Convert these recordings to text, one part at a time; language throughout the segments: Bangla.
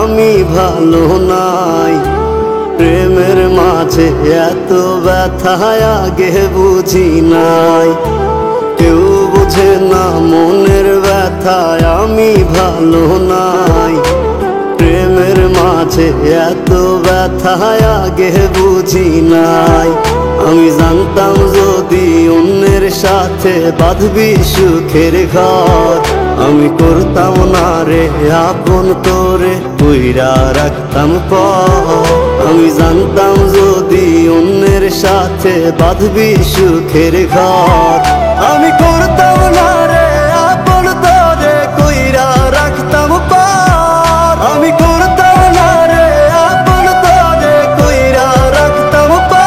আমি ভালো নাই। প্রেমের মাঝে এত ব্যথা আগে বুঝি নাই। কেউ বুঝে না মনের ব্যথায় আমি ভালো নাই। প্রেমের মাঝে এত ব্যথা আগে বুঝি নাই। আমি জানতাম যদি অন্যের সাথে বাঁধবি সুখের ঘর, আমি করতাম না রে আপন তোরে কইরা রাখতাম পর। আমি জানতাম যদি অন্যের সাথে বাঁধবি সুখের ঘর, আমি করতাম না রে আপন তোরে কইরা রাখতাম পর। আমি করতাম না রে আপন তোরে কইরা রাখতাম পর।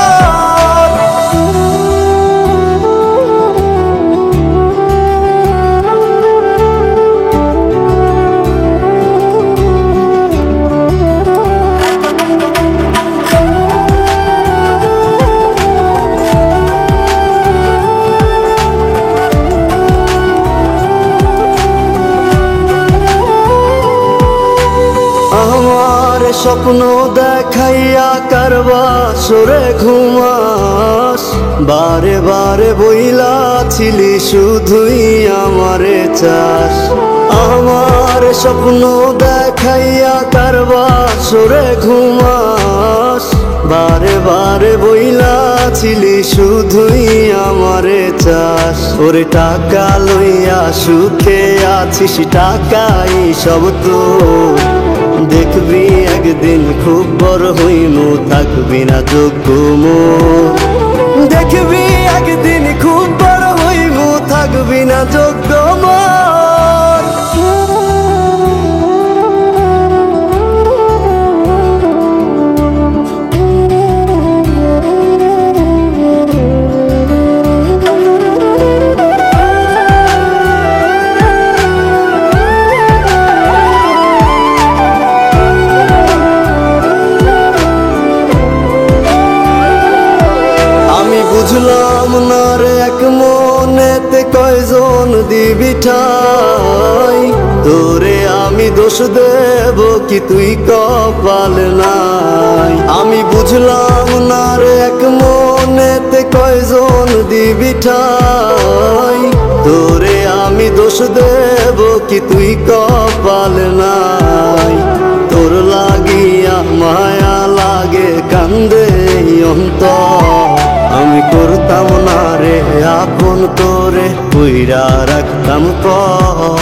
আমার স্বপ্ন দেখাইয়া কারবা সরে ঘুমাস, বারে বারে বইলা ছিলি শুধুই আমারে চাস। আমার স্বপ্ন দেখাইয়া কারবা সরে ঘুমাস, বারে বারে বইলা ছিলি শুধুই আমারে চাস। ওরে টাকা লইয়া সুখে আছিস, টাকাই সব তো দেখবি একদিন খুব বড় হইমু, থাকবি না যোগ্য মোর। দেখবি একদিন খুব বড় হইমু, থাকবি না যোগ্য মোর। বুঝলাম না রে এক মনেতে কয়জন দিবি ঠাই, তোরে আমি দোষ দেব কি তুই কপাল নাই। আমি বুঝলাম না রে এক মনেতে কয়জন দিবি ঠাই, তোরে আমি দোষ দেব কি তুই কপাল নাই। তোর লাগিয়া মায়া লাগে কান্দে অন্তর, আমি করতাম না রে আপন তোরে কইরা রাখতাম পর।